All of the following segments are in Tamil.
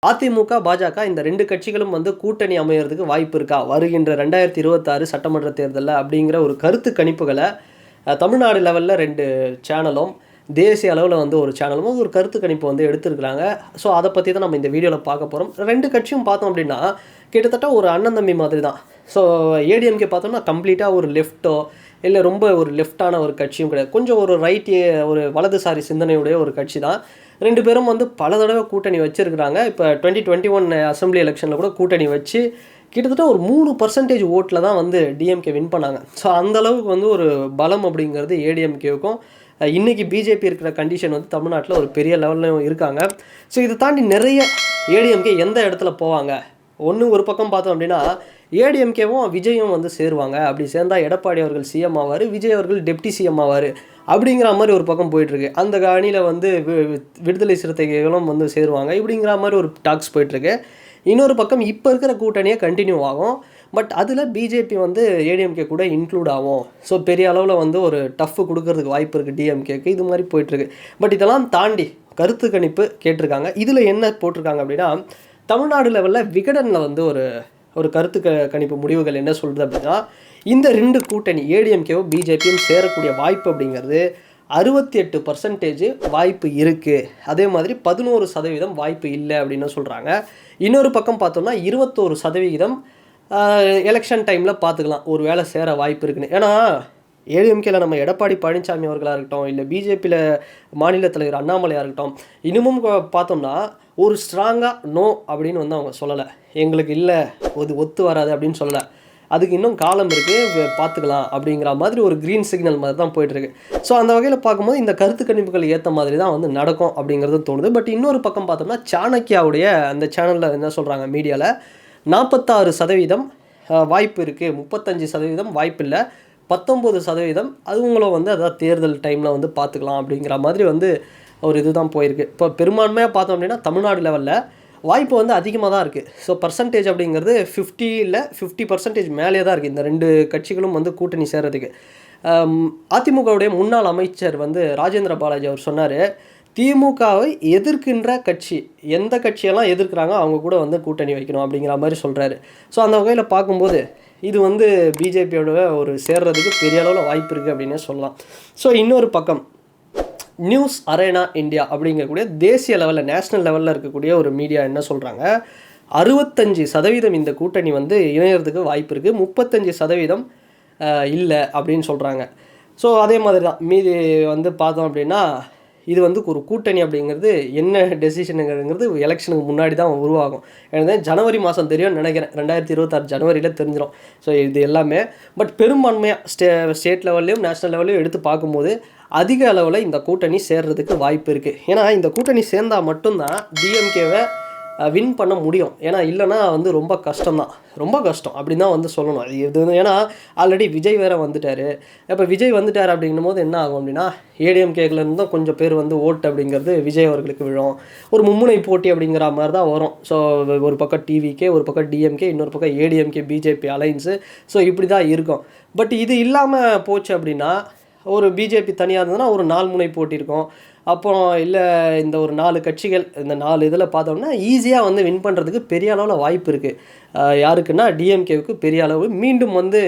அதிமுக, பாஜக இந்த 2 கட்சிகளும் வந்து கூட்டணி அமையறதுக்கு வாய்ப்பு இருக்கா? வருகின்ற 2026 சட்டமன்ற தேர்தல்ல அப்படிங்கிற ஒரு கருத்து கணிப்புகள தமிழ்நாடு லெவல்ல 2 சேனலும், தேசிய அளவுல வந்து ஒரு சேனலும் ஒரு கருத்து கணிப்பு வந்து எடுத்திருக்கிறாங்க. ஸோ அத பத்தி தான் நம்ம இந்த வீடியோல பார்க்க போறோம். 2 கட்சியும் பார்த்தோம் அப்படின்னா, கிட்டத்தட்ட ஒரு அண்ணன் தம்பி மாதிரி தான். ஸோ ஏடிஎம்கே பார்த்தோம்னா கம்ப்ளீட்டா ஒரு லெஃப்ட்டோ, இல்ல ரொம்ப ஒரு லெஃப்ட்டான ஒரு கட்சியும் கிடையாது. கொஞ்சம் ஒரு ஒரு வலதுசாரி சிந்தனையுடைய ஒரு கட்சி தான். 2 பேரும் வந்து பல தடவை கூட்டணி வச்சிருக்கிறாங்க. இப்போ 2021 அசெம்பிளி எலெக்ஷனில் கூட கூட்டணி வச்சு கிட்டத்தட்ட ஒரு 3% ஓட்டில் தான் வந்து டிஎம்கே வின் பண்ணாங்க. ஸோ அந்த அளவுக்கு வந்து ஒரு பலம் அப்படிங்கிறது ஏடிஎம்கேவுக்கும் இன்றைக்கி பிஜேபி இருக்கிற கண்டிஷன் வந்து தமிழ்நாட்டில் ஒரு பெரிய லெவல்லையும் இருக்காங்க. ஸோ இதை தாண்டி நிறைய ஏடிஎம்கே எந்த இடத்துல போவாங்க? ஒரு பக்கம் பார்த்தோம் அப்படின்னா ஏடிஎம்கேவும் விஜயும் வந்து சேருவாங்க. அப்படி சேர்ந்தால் எடப்பாடி அவர்கள் சிஎம் ஆவார், விஜய் அவர்கள் டெப்டி சிஎம் ஆவார் அப்படிங்கிற மாதிரி ஒரு பக்கம் போயிட்டுருக்கு. அந்த அணியில் வந்து விடுதலை சிறுத்தைகளும் வந்து சேருவாங்க இப்படிங்கிற மாதிரி ஒரு டாக்ஸ் போயிட்டுருக்கு. இன்னொரு பக்கம் இப்போ இருக்கிற கூட்டணியே கண்டினியூ ஆகும். பட் அதில் பிஜேபி வந்து ஏடிஎம்கே கூட இன்க்ளூட் ஆகும். ஸோ பெரிய அளவில் வந்து ஒரு டஃப் கொடுக்கறதுக்கு வாய்ப்பு இருக்குது டிஎம்கேக்கு. இது மாதிரி போயிட்டுருக்கு. பட் இதெல்லாம் தாண்டி கருத்து கணிப்பு கேட்டிருக்காங்க. இதில் என்ன போட்டிருக்காங்க அப்படின்னா, தமிழ்நாடு லெவலில் விகடனில் வந்து ஒரு கருத்து கணிப்பு முடிவுகள் என்ன சொல்கிறது அப்படின்னா, இந்த 2 கூட்டணி ஏடிஎம்கேவும் பிஜேபியும் சேரக்கூடிய வாய்ப்பு அப்படிங்கிறது 68% வாய்ப்பு இருக்குது. அதே மாதிரி 11% வாய்ப்பு இல்லை அப்படின்னு சொல்கிறாங்க. இன்னொரு பக்கம் பார்த்தோம்னா 21% எலெக்ஷன் டைமில் பார்த்துக்கலாம் ஒரு வேளை சேர வாய்ப்பு இருக்குன்னு. ஏன்னா ஏடிஎம்கேல நம்ம எடப்பாடி பழனிசாமி அவர்களாக இருக்கட்டும், இல்லை பிஜேபியில் மாநில தலைவர் அண்ணாமலையாக இருக்கட்டும், இன்னமும் பார்த்தோம்னா ஒரு ஸ்ட்ராங்காக நோ அப்படின்னு வந்து அவங்க சொல்லலை. எங்களுக்கு இல்லை, ஒத்து வராது அப்படின்னு சொல்லலை. அதுக்கு இன்னும் காலம் இருக்குது, பார்த்துக்கலாம் அப்படிங்கிற மாதிரி ஒரு க்ரீன் சிக்னல் மாதிரி தான் போயிட்டுருக்கு. ஸோ அந்த வகையில் பார்க்கும்போது இந்த கருத்து கணிப்புகள் ஏற்ற மாதிரி தான் வந்து நடக்கும் அப்படிங்கிறது தோணுது. பட் இன்னொரு பக்கம் பார்த்தோம்னா சாணக்கியாவுடைய அந்த சேனலில் என்ன சொல்கிறாங்க, மீடியாவில் 46% வாய்ப்பு இருக்குது, 35% வாய்ப்பு இல்லை, 19% அதுங்களும் வந்து அதாவது தேர்தல் டைமில் வந்து பார்த்துக்கலாம் அப்படிங்கிற மாதிரி வந்து ஒரு இதுதான் போயிருக்கு. இப்போ பெரும்பான்மையாக பார்த்தோம் அப்படின்னா தமிழ்நாடு லெவலில் வாய்ப்பு வந்து அதிகமாக தான் இருக்குது. ஸோ பர்சன்டேஜ் அப்படிங்கிறது 50% மேலே தான் இருக்குது இந்த 2 கட்சிகளும் வந்து கூட்டணி சேர்றதுக்கு. அதிமுகவுடைய முன்னாள் அமைச்சர் வந்து ராஜேந்திர பாலாஜி அவர் சொன்னார், திமுகவை எதிர்க்கின்ற கட்சி எந்த கட்சியெல்லாம் எதிர்க்கிறாங்க அவங்க கூட வந்து கூட்டணி வைக்கணும் அப்படிங்கிற மாதிரி சொல்கிறாரு. ஸோ அந்த வகையில் பார்க்கும்போது இது வந்து பிஜேபியோட ஒரு சேர்றதுக்கு பெரிய அளவில் வாய்ப்பு இருக்குது அப்படின்னே சொல்லலாம். ஸோ இன்னொரு பக்கம் நியூஸ் அரேனா இந்தியா அப்படிங்கக்கூடிய தேசிய லெவலில் நேஷ்னல் லெவலில் இருக்கக்கூடிய ஒரு மீடியா என்ன சொல்கிறாங்க, 65% இந்த கூட்டணி வந்து இணையறதுக்கு வாய்ப்பு இருக்குது, 35% இல்லை அப்படின்னு சொல்கிறாங்க. ஸோ அதே மாதிரி தான் மீதி வந்து பார்த்தோம் அப்படின்னா இது வந்து ஒரு கூட்டணி அப்படிங்கிறது என்ன டெசிஷனுங்கிறது எலெக்ஷனுக்கு முன்னாடி தான் உருவாகும். எனக்கு ஜனவரி மாதம் தெரியும்னு நினைக்கிறேன், 2026 ஜனவரியில் தெரிஞ்சிடும். ஸோ இது எல்லாமே பட் பெரும்பான்மையாக ஸ்டேட் லெவல்லையும் நேஷ்னல் லெவல்லையும் எடுத்து பார்க்கும்போது அதிக அளவில் இந்த கூட்டணி சேர்றதுக்கு வாய்ப்பு இருக்குது. ஏன்னா இந்த கூட்டணி சேர்ந்தால் மட்டும்தான் டிஎம்கேவை வின் பண்ண முடியும். ஏன்னா இல்லைனா வந்து ரொம்ப கஷ்டம் அப்படின்னு தான் வந்து சொல்லணும். அது இது ஏன்னா ஆல்ரெடி விஜய் வேறு வந்துட்டார். இப்போ விஜய் வந்துட்டார் அப்படிங்கும் போது என்ன ஆகும் அப்படின்னா, ஏடிஎம்கேலேருந்து தான் கொஞ்சம் பேர் வந்து ஓட்டு அப்படிங்கிறது விஜய் அவர்களுக்கு விழும். ஒரு மும்முனை போட்டி அப்படிங்கிற மாதிரி தான் வரும். ஸோ ஒரு பக்கம் டிவிகே, ஒரு பக்கம் டிஎம்கே, இன்னொரு பக்கம் ஏடிஎம்கே பிஜேபி அலைன்ஸு. ஸோ இப்படி தான் இருக்கும். பட் இது இல்லாமல் போச்சு அப்படின்னா, ஒரு பிஜேபி தனியாக இருந்ததுன்னா ஒரு 4 முனை போட்டி இருக்கும். அப்புறம் இல்லை இந்த ஒரு 4 கட்சிகள், இந்த 4 இதில் பார்த்தோம்னா ஈஸியாக வந்து வின் பண்ணுறதுக்கு பெரிய அளவில் வாய்ப்பு இருக்குது. யாருக்குன்னா டிஎம்கேவுக்கு பெரிய அளவு. மீண்டும் வந்து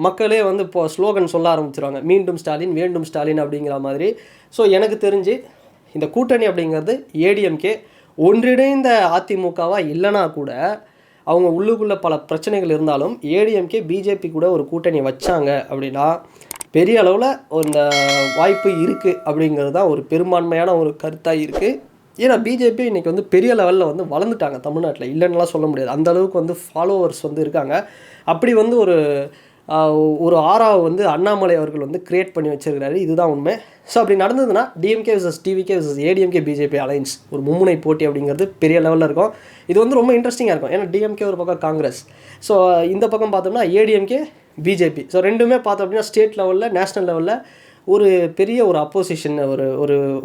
மக்களே வந்து இப்போது ஸ்லோகன் சொல்ல ஆரம்பிச்சிருவாங்க, மீண்டும் ஸ்டாலின், வேண்டும் ஸ்டாலின் அப்படிங்கிற மாதிரி. ஸோ எனக்கு தெரிஞ்சு இந்த கூட்டணி அப்படிங்கிறது ஏடிஎம்கே ஒன்றிணைந்த அதிமுகவாக இல்லைனா கூட அவங்க உள்ளுக்குள்ளே பல பிரச்சனைகள் இருந்தாலும் ஏடிஎம்கே பிஜேபி கூட ஒரு கூட்டணி வச்சாங்க அப்படின்னா பெரிய அளவில் இந்த வாய்ப்பு இருக்குது அப்படிங்கிறது தான் ஒரு பெரும்பான்மையான ஒரு கருத்தாக இருக்குது. ஏன்னா பிஜேபி இன்றைக்கி வந்து பெரிய லெவலில் வந்து வளர்ந்துட்டாங்க தமிழ்நாட்டில், இல்லைன்னுலாம் சொல்ல முடியாது. அந்தளவுக்கு வந்து ஃபாலோவர்ஸ் வந்து இருக்காங்க. அப்படி வந்து ஒரு ஆறாவை வந்து அண்ணாமலை அவர்கள் வந்து கிரியேட் பண்ணி வச்சிருக்கிறாரு. இதுதான் உண்மை. ஸோ அப்படி நடந்ததுன்னா DMK vs TVK vs ADMK BJP alliance ஒரு மும்முனை போட்டி அப்படிங்கிறது பெரிய லெவலில் இருக்கும். இது வந்து ரொம்ப இன்ட்ரெஸ்டிங்காக இருக்கும். ஏன்னா டிஎம்கே ஒரு பக்கம் காங்கிரஸ், ஸோ இந்த பக்கம் பார்த்தோம்னா ஏடிஎம்கே பிஜேபி. ஸோ ரெண்டுமே பார்த்தோம் அப்படின்னா ஸ்டேட் லெவலில் நேஷ்னல் லெவலில் ஒரு பெரிய ஒரு அப்போசிஷன்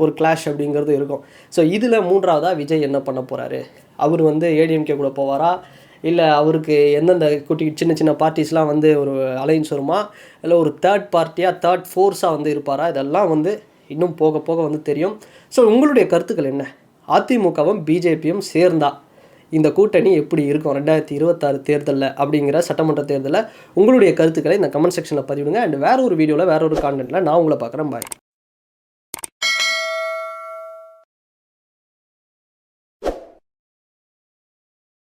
ஒரு கிளாஷ் அப்படிங்கிறது இருக்கும். ஸோ இதில் 3ஆவதாக விஜய் என்ன பண்ண போகிறாரு? அவர் வந்து ஏடிஎம்கே கூட போவாரா, இல்லை அவருக்கு எந்தெந்த சின்ன சின்ன பார்ட்டிஸ்லாம் வந்து ஒரு அலைன்ஸ் வருமா, இல்லை ஒரு தேர்ட் ஃபோர்ஸாக வந்து இருப்பாரா? இதெல்லாம் வந்து இன்னும் போக போக வந்து தெரியும். ஸோ உங்களுடைய கருத்துக்கள் என்ன? அதிமுகவும் பிஜேபியும் சேர்ந்தா இந்த கூட்டணி எப்படி இருக்கும் 2026 தேர்தலில் அப்படிங்கிற சட்டமன்ற தேர்தலில் உங்களுடைய கருத்துக்களை இந்த கமெண்ட் செக்ஷனில் பதிவிடுங்க. அண்ட் வேற ஒரு வீடியோவில் வேற ஒரு கான்டென்ட்டில் நான் உங்களை பார்க்குறேன். பாய்.